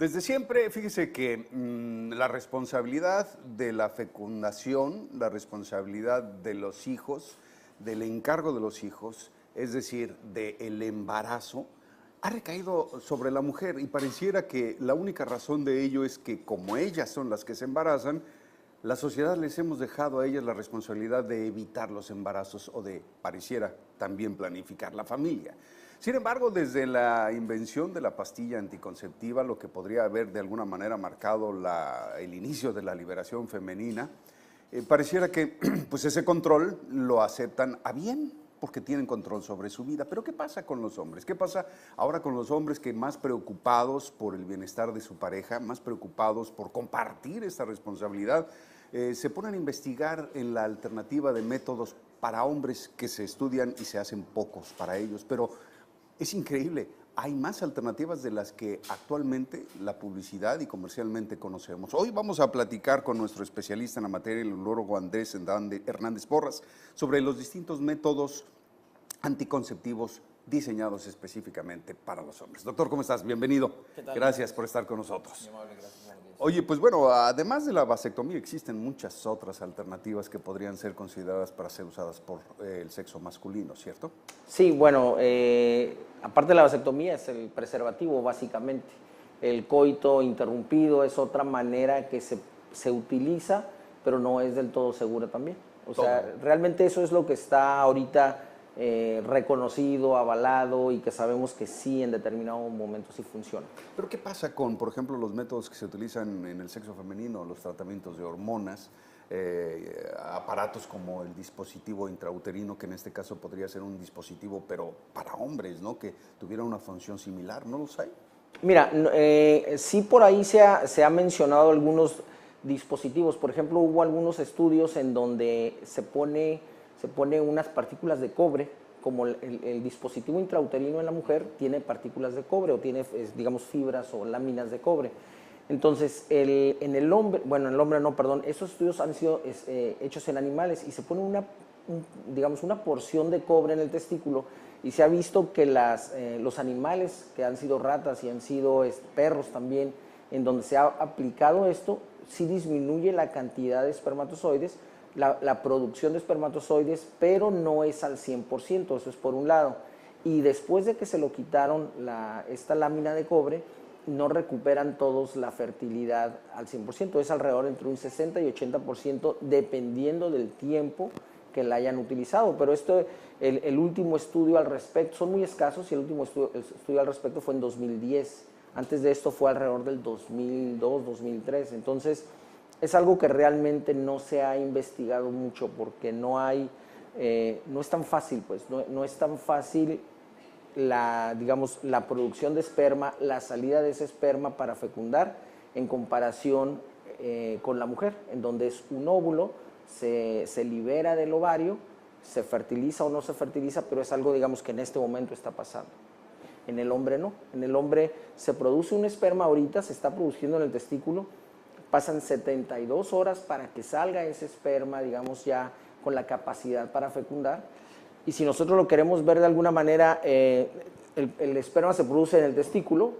Desde siempre, fíjese que la responsabilidad de la fecundación, la responsabilidad de los hijos, del encargo de los hijos, es decir, del embarazo, ha recaído sobre la mujer y pareciera que la única razón de ello es que como ellas son las que se embarazan, la sociedad les hemos dejado a ellas la responsabilidad de evitar los embarazos o de, pareciera, también planificar la familia. Sin embargo, desde la invención de la pastilla anticonceptiva, lo que podría haber de alguna manera marcado el inicio de la liberación femenina, pareciera que pues ese control lo aceptan a bien, porque tienen control sobre su vida. Pero ¿qué pasa con los hombres? ¿Qué pasa ahora con los hombres que más preocupados por el bienestar de su pareja, más preocupados por compartir esta responsabilidad, se ponen a investigar en la alternativa de métodos para hombres que se estudian y se hacen pocos para ellos? Pero es increíble, hay más alternativas de las que actualmente la publicidad y comercialmente conocemos. Hoy vamos a platicar con nuestro especialista en la materia, el urólogo Andrés Hernández Porras, sobre los distintos métodos anticonceptivos diseñados específicamente para los hombres. Doctor, ¿cómo estás? Bienvenido. ¿Qué tal? Gracias por estar con nosotros. Muy amable, gracias. Oye, pues bueno, además de la vasectomía existen muchas otras alternativas que podrían ser consideradas para ser usadas por el sexo masculino, ¿cierto? Sí, bueno, aparte de la vasectomía es el preservativo básicamente. El coito interrumpido es otra manera que se utiliza, pero no es del todo segura también. O sea, realmente eso es lo que está ahorita reconocido, avalado y que sabemos que sí en determinado momento sí funciona. Pero ¿qué pasa con, por ejemplo, los métodos que se utilizan en el sexo femenino, los tratamientos de hormonas, aparatos como el dispositivo intrauterino, que en este caso podría ser un dispositivo, pero para hombres, ¿no? Que tuviera una función similar, ¿no los hay? Mira, sí por ahí se ha mencionado algunos dispositivos. Por ejemplo, hubo algunos estudios en donde se pone unas partículas de cobre, como el dispositivo intrauterino en la mujer tiene partículas de cobre o tiene, digamos, fibras o láminas de cobre. Entonces, en el hombre no, perdón, esos estudios han sido hechos en animales y se pone digamos, una porción de cobre en el testículo y se ha visto que los animales que han sido ratas y han sido perros también, en donde se ha aplicado esto, sí disminuye la cantidad de espermatozoides, la producción de espermatozoides, pero no es al 100%, eso es por un lado. Y después de que se lo quitaron esta lámina de cobre, no recuperan todos la fertilidad al 100%, es alrededor entre un 60 y 80% dependiendo del tiempo que la hayan utilizado. Pero el último estudio al respecto, son muy escasos y el último estudio al respecto fue en 2010. Antes de esto fue alrededor del 2002, 2003. Entonces, es algo que realmente no se ha investigado mucho porque no es tan fácil, pues, no es tan fácil digamos, la producción de esperma, la salida de ese esperma para fecundar en comparación con la mujer, en donde es un óvulo, se libera del ovario, se fertiliza o no se fertiliza, pero es algo, digamos, que en este momento está pasando. En el hombre no, en el hombre se produce un esperma ahorita, se está produciendo en el testículo, pasan 72 horas para que salga ese esperma, digamos, ya con la capacidad para fecundar. Y si nosotros lo queremos ver de alguna manera, el esperma se produce en el testículo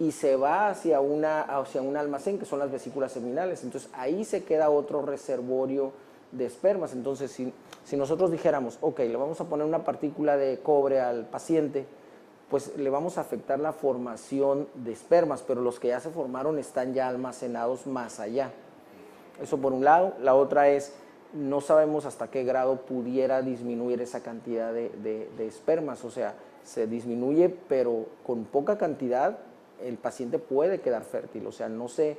y se va hacia un almacén, que son las vesículas seminales. Entonces, ahí se queda otro reservorio de espermas. Entonces, si nosotros dijéramos, ok, le vamos a poner una partícula de cobre al paciente, pues le vamos a afectar la formación de espermas, pero los que ya se formaron están ya almacenados más allá. Eso por un lado. La otra es, no sabemos hasta qué grado pudiera disminuir esa cantidad de espermas, o sea, se disminuye, pero con poca cantidad el paciente puede quedar fértil, o sea, no se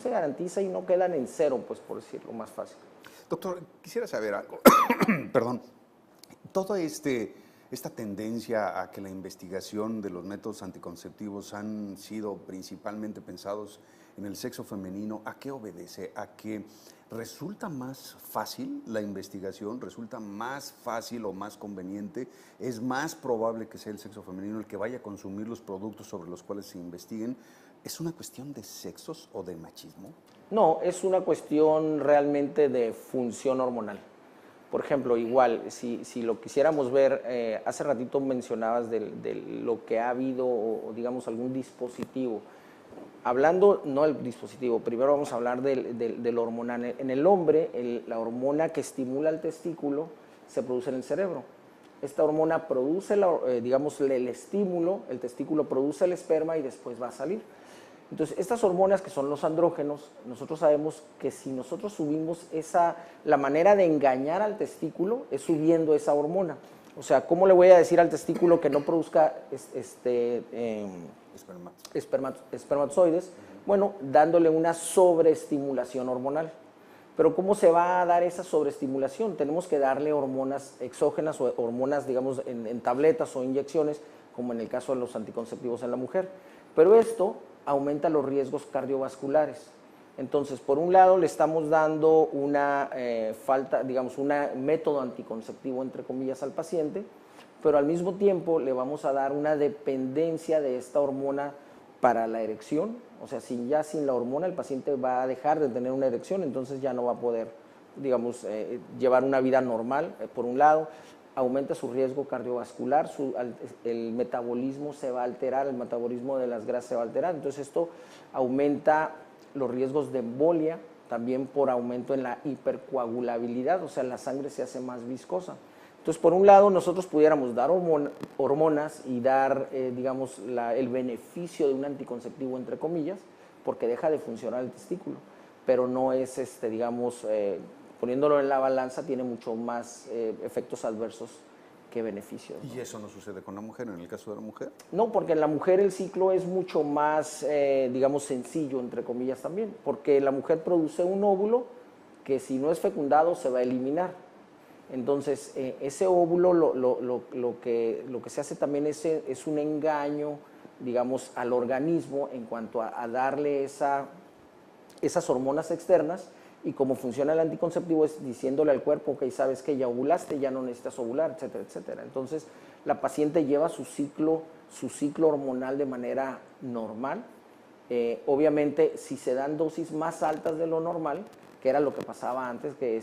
garantiza y no quedan en cero, pues por decirlo más fácil. Doctor, quisiera saber algo. Perdón. Todo esta tendencia a que la investigación de los métodos anticonceptivos han sido principalmente pensados en el sexo femenino, ¿a qué obedece? ¿A que resulta más fácil la investigación? ¿Resulta más fácil o más conveniente? ¿Es más probable que sea el sexo femenino el que vaya a consumir los productos sobre los cuales se investiguen? ¿Es una cuestión de sexos o de machismo? No, es una cuestión realmente de función hormonal. Por ejemplo, igual, si lo quisiéramos ver, hace ratito mencionabas de lo que ha habido, o digamos algún dispositivo. Hablando, no del dispositivo, primero vamos a hablar del hormonal. En el hombre, la hormona que estimula el testículo se produce en el cerebro. Esta hormona produce, digamos, el estímulo, el testículo produce el esperma y después va a salir. Entonces, estas hormonas que son los andrógenos, nosotros sabemos que si nosotros subimos la manera de engañar al testículo es subiendo esa hormona. O sea, ¿cómo le voy a decir al testículo que no produzca espermatozoides? Bueno, dándole una sobreestimulación hormonal. Pero ¿cómo se va a dar esa sobreestimulación? Tenemos que darle hormonas exógenas o hormonas, digamos, en tabletas o inyecciones, como en el caso de los anticonceptivos en la mujer. Pero esto aumenta los riesgos cardiovasculares. Entonces, por un lado, le estamos dando una un método anticonceptivo, entre comillas, al paciente, pero al mismo tiempo le vamos a dar una dependencia de esta hormona para la erección. O sea, sin la hormona el paciente va a dejar de tener una erección, entonces ya no va a poder, digamos, llevar una vida normal, por un lado. Aumenta su riesgo cardiovascular, el metabolismo se va a alterar, el metabolismo de las grasas se va a alterar, entonces esto aumenta los riesgos de embolia, también por aumento en la hipercoagulabilidad, o sea, la sangre se hace más viscosa. Entonces, por un lado, nosotros pudiéramos dar hormonas y dar, digamos, el beneficio de un anticonceptivo, entre comillas, porque deja de funcionar el testículo, pero no es, digamos, poniéndolo en la balanza, tiene mucho más efectos adversos que beneficios, ¿no? ¿Y eso no sucede con la mujer, en el caso de la mujer? No, porque en la mujer el ciclo es mucho más, digamos, sencillo, entre comillas también, porque la mujer produce un óvulo que si no es fecundado se va a eliminar. Entonces, ese óvulo lo que se hace también es un engaño, digamos, al organismo en cuanto a darle esas hormonas externas. Y como funciona el anticonceptivo es diciéndole al cuerpo, ok, sabes que ya ovulaste, ya no necesitas ovular, etcétera, etcétera. Entonces, la paciente lleva su ciclo hormonal de manera normal. Obviamente, si se dan dosis más altas de lo normal, que era lo que pasaba antes, que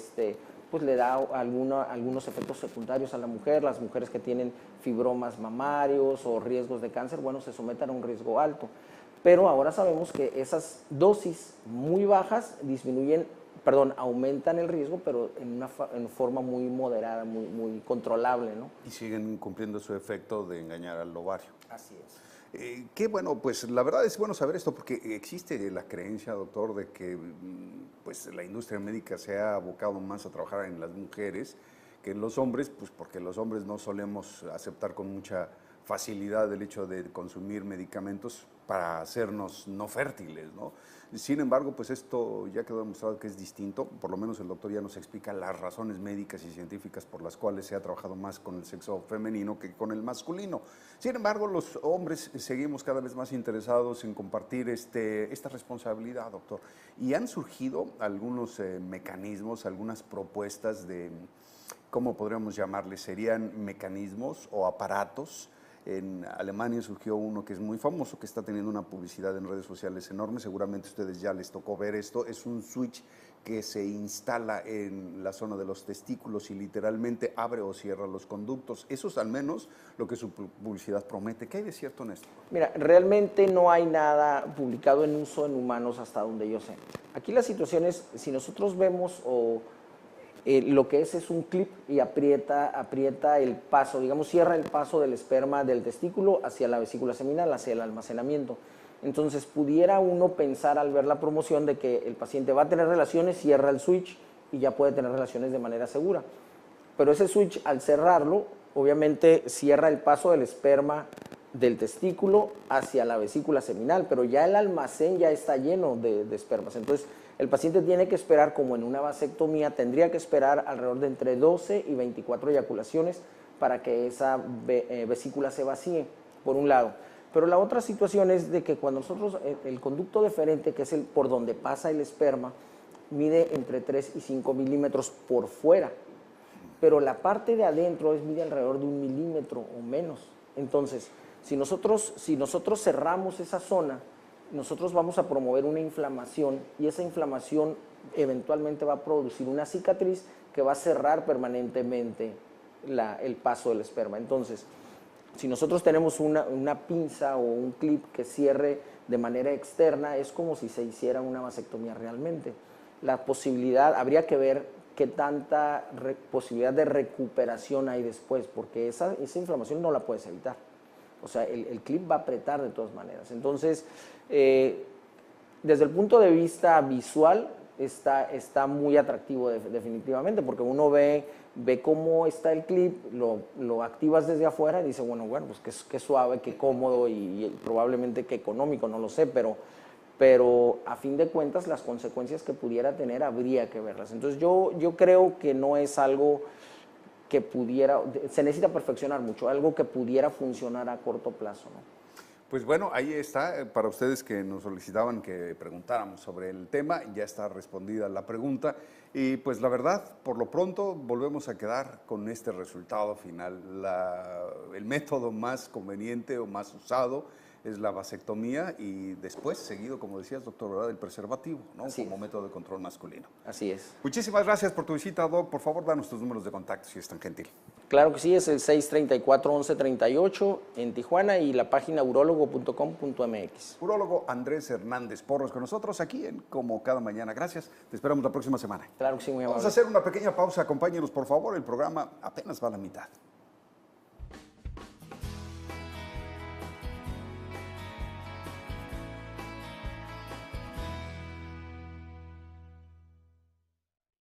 pues le da algunos efectos secundarios a la mujer. Las mujeres que tienen fibromas mamarios o riesgos de cáncer, bueno, se someten a un riesgo alto. Pero ahora sabemos que esas dosis muy bajas aumentan el riesgo, pero en forma muy moderada, muy controlable, ¿no? Y siguen cumpliendo su efecto de engañar al ovario. Así es. Qué bueno, pues la verdad es bueno saber esto, porque existe la creencia, doctor, de que pues la industria médica se ha abocado más a trabajar en las mujeres que en los hombres, pues porque los hombres no solemos aceptar con mucha facilidad el hecho de consumir medicamentos para hacernos no fértiles, ¿no? Sin embargo, pues esto ya quedó demostrado que es distinto, por lo menos el doctor ya nos explica las razones médicas y científicas por las cuales se ha trabajado más con el sexo femenino que con el masculino. Sin embargo, los hombres seguimos cada vez más interesados en compartir esta responsabilidad, doctor. Y han surgido algunos mecanismos, algunas propuestas de, ¿cómo podríamos llamarles? ¿Serían mecanismos o aparatos? En Alemania surgió uno que es muy famoso, que está teniendo una publicidad en redes sociales enorme. Seguramente a ustedes ya les tocó ver esto. Es un switch que se instala en la zona de los testículos y literalmente abre o cierra los conductos. Eso es al menos lo que su publicidad promete. ¿Qué hay de cierto en esto? Mira, realmente no hay nada publicado en uso en humanos hasta donde yo sé. Aquí la situación es, si nosotros vemos lo que es un clip y aprieta el paso, digamos, cierra el paso del esperma del testículo hacia la vesícula seminal, hacia el almacenamiento. Entonces, pudiera uno pensar al ver la promoción de que el paciente va a tener relaciones, cierra el switch y ya puede tener relaciones de manera segura. Pero ese switch, al cerrarlo, obviamente cierra el paso del esperma del testículo hacia la vesícula seminal, pero ya el almacén ya está lleno de espermas. Entonces, el paciente tiene que esperar, como en una vasectomía, tendría que esperar alrededor de entre 12 y 24 eyaculaciones para que esa vesícula se vacíe, por un lado. Pero la otra situación es de que cuando nosotros, el conducto deferente, que es por donde pasa el esperma, mide entre 3 y 5 milímetros por fuera, pero la parte de adentro mide alrededor de 1 milímetro o menos. Entonces, si nosotros cerramos esa zona, nosotros vamos a promover una inflamación y esa inflamación eventualmente va a producir una cicatriz que va a cerrar permanentemente el paso del esperma. Entonces, si nosotros tenemos una pinza o un clip que cierre de manera externa, es como si se hiciera una vasectomía realmente. La posibilidad, habría que ver qué tanta posibilidad de recuperación hay después, porque esa inflamación no la puedes evitar. O sea, el clip va a apretar de todas maneras. Entonces, desde el punto de vista visual, está muy atractivo definitivamente, porque uno ve cómo está el clip, lo activas desde afuera y dice, bueno, pues qué suave, qué cómodo y probablemente qué económico, no lo sé, pero a fin de cuentas las consecuencias que pudiera tener habría que verlas. Entonces yo creo que no es algo que se necesita perfeccionar mucho, algo que pudiera funcionar a corto plazo, ¿no? Pues bueno, ahí está, para ustedes que nos solicitaban que preguntáramos sobre el tema, ya está respondida la pregunta y pues la verdad, por lo pronto volvemos a quedar con este resultado final. El método más conveniente o más usado es la vasectomía y después, seguido, como decías, doctor, ¿verdad?, el preservativo, ¿no? Como método de control masculino. Así es. Muchísimas gracias por tu visita, Doc. Por favor, danos tus números de contacto, si es tan gentil. Claro que sí, es el 634-1138 en Tijuana y la página urologo.com.mx. Urólogo Andrés Hernández Porros con nosotros aquí en Como Cada Mañana. Gracias, te esperamos la próxima semana. Claro que sí, muy amable. Vamos a hacer una pequeña pausa, acompáñenos por favor, el programa apenas va a la mitad.